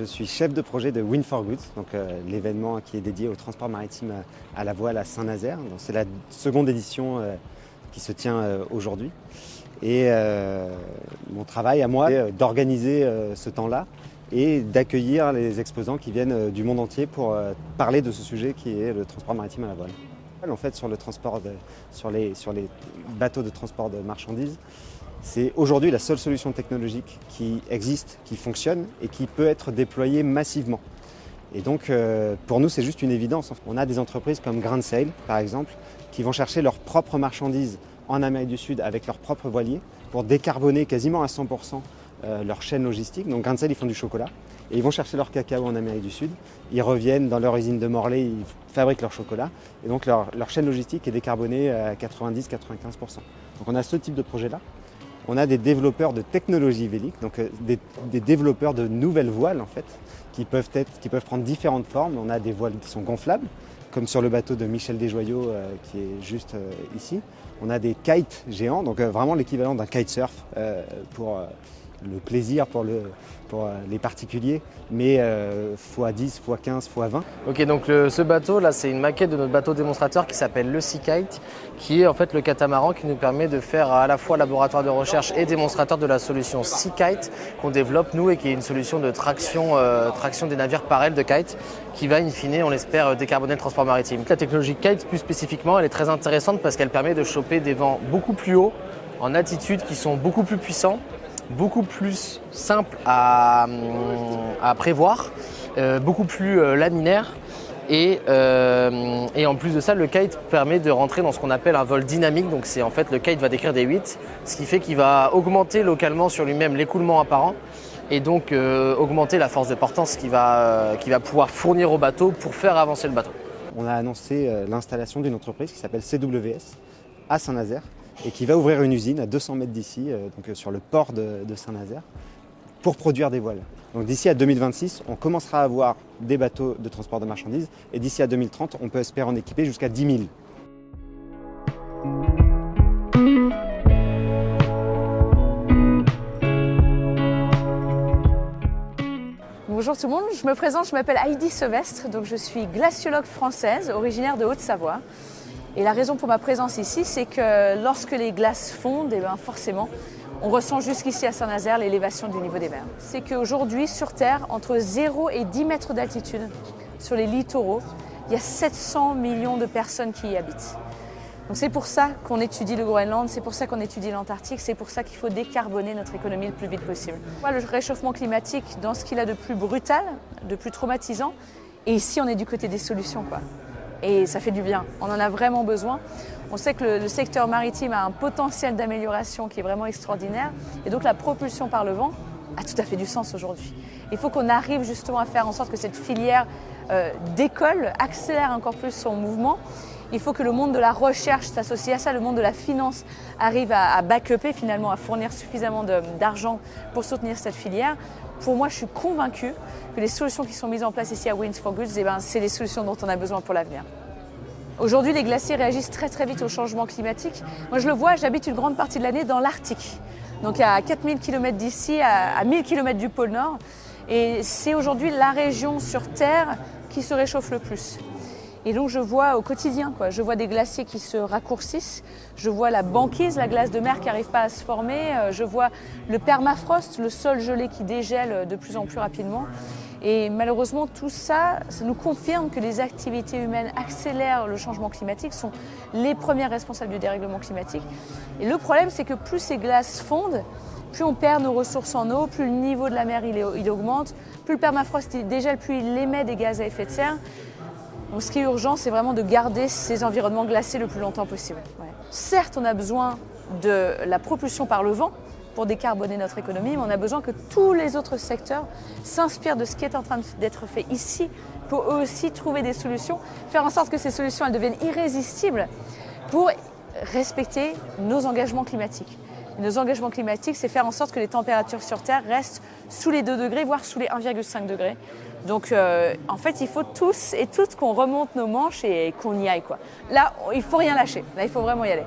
Je suis chef de projet de Win4Goods, donc l'événement qui est dédié au transport maritime à la voile à Saint-Nazaire. C'est la seconde édition qui se tient aujourd'hui. Et mon travail à moi, c'est d'organiser ce temps-là et d'accueillir les exposants qui viennent du monde entier pour parler de ce sujet qui est le transport maritime à la voile. En fait, sur les bateaux de transport de marchandises, c'est aujourd'hui la seule solution technologique qui existe, qui fonctionne et qui peut être déployée massivement. Et donc, pour nous, c'est juste une évidence. On a des entreprises comme Grand Sail, par exemple, qui vont chercher leurs propres marchandises en Amérique du Sud avec leurs propres voiliers pour décarboner quasiment à 100% leur chaîne logistique. Donc Grand Sail, ils font du chocolat et ils vont chercher leur cacao en Amérique du Sud. Ils reviennent dans leur usine de Morlaix, ils fabriquent leur chocolat et donc leur chaîne logistique est décarbonée à 90-95%. Donc on a ce type de projet-là. On a des développeurs de technologies véliques, donc des développeurs de nouvelles voiles en fait, qui peuvent prendre différentes formes. On a des voiles qui sont gonflables, comme sur le bateau de Michel Desjoyaux qui est juste ici. On a des kites géants, donc vraiment l'équivalent d'un kitesurf pour le plaisir pour les particuliers, mais x10, x15, x20. Ok, donc ce bateau là, c'est une maquette de notre bateau démonstrateur qui s'appelle le Seakite, qui est en fait le catamaran qui nous permet de faire à la fois laboratoire de recherche et démonstrateur de la solution Seakite qu'on développe nous et qui est une solution de traction des navires par aile de kite qui va in fine, on l'espère, décarboner le transport maritime. La technologie Kite plus spécifiquement, elle est très intéressante parce qu'elle permet de choper des vents beaucoup plus hauts, en altitude, qui sont beaucoup plus puissants, beaucoup plus simple à prévoir, beaucoup plus laminaire et en plus de ça, le kite permet de rentrer dans ce qu'on appelle un vol dynamique. Donc c'est en fait le kite va décrire des 8, ce qui fait qu'il va augmenter localement sur lui-même l'écoulement apparent et donc augmenter la force de portance qu'il va pouvoir fournir au bateau pour faire avancer le bateau. On a annoncé l'installation d'une entreprise qui s'appelle CWS à Saint-Nazaire et qui va ouvrir une usine à 200 mètres d'ici, donc sur le port de Saint-Nazaire, pour produire des voiles. Donc d'ici à 2026, on commencera à avoir des bateaux de transport de marchandises et d'ici à 2030, on peut espérer en équiper jusqu'à 10 000. Bonjour tout le monde, je me présente, je m'appelle Heidi Sevestre, donc je suis glaciologue française, originaire de Haute-Savoie. Et la raison pour ma présence ici, c'est que lorsque les glaces fondent, forcément, on ressent jusqu'ici à Saint-Nazaire l'élévation du niveau des mers. C'est qu'aujourd'hui, sur Terre, entre 0 et 10 mètres d'altitude, sur les littoraux, il y a 700 millions de personnes qui y habitent. Donc c'est pour ça qu'on étudie le Groenland, c'est pour ça qu'on étudie l'Antarctique, c'est pour ça qu'il faut décarboner notre économie le plus vite possible. Le réchauffement climatique, dans ce qu'il a de plus brutal, de plus traumatisant, et ici on est du côté des solutions, quoi. Et ça fait du bien, on en a vraiment besoin. On sait que le secteur maritime a un potentiel d'amélioration qui est vraiment extraordinaire. Et donc la propulsion par le vent a tout à fait du sens aujourd'hui. Il faut qu'on arrive justement à faire en sorte que cette filière décolle, accélère encore plus son mouvement. Il faut que le monde de la recherche s'associe à ça, le monde de la finance arrive à back-upper finalement, à fournir suffisamment d'argent pour soutenir cette filière. Pour moi, je suis convaincue que les solutions qui sont mises en place ici à Win4Goods, c'est les solutions dont on a besoin pour l'avenir. Aujourd'hui, les glaciers réagissent très très vite au changement climatique. Moi, je le vois, j'habite une grande partie de l'année dans l'Arctique. Donc à 4000 km d'ici, à 1000 km du pôle Nord. Et c'est aujourd'hui la région sur Terre qui se réchauffe le plus. Et donc je vois au quotidien, je vois des glaciers qui se raccourcissent, je vois la banquise, la glace de mer qui n'arrive pas à se former, je vois le permafrost, le sol gelé qui dégèle de plus en plus rapidement. Et malheureusement, tout ça, ça nous confirme que les activités humaines accélèrent le changement climatique, sont les premières responsables du dérèglement climatique. Et le problème, c'est que plus ces glaces fondent, plus on perd nos ressources en eau, plus le niveau de la mer il augmente, plus le permafrost dégèle, plus il émet des gaz à effet de serre. Donc ce qui est urgent, c'est vraiment de garder ces environnements glacés le plus longtemps possible. Ouais. Certes, on a besoin de la propulsion par le vent pour décarboner notre économie, mais on a besoin que tous les autres secteurs s'inspirent de ce qui est en train d'être fait ici pour eux aussi trouver des solutions, faire en sorte que ces solutions elles deviennent irrésistibles pour respecter nos engagements climatiques. Et nos engagements climatiques, c'est faire en sorte que les températures sur Terre restent sous les 2 degrés, voire sous les 1,5 degrés. Donc en fait, il faut tous et toutes qu'on remonte nos manches et qu'on y aille, quoi. Là, il ne faut rien lâcher. Là, il faut vraiment y aller.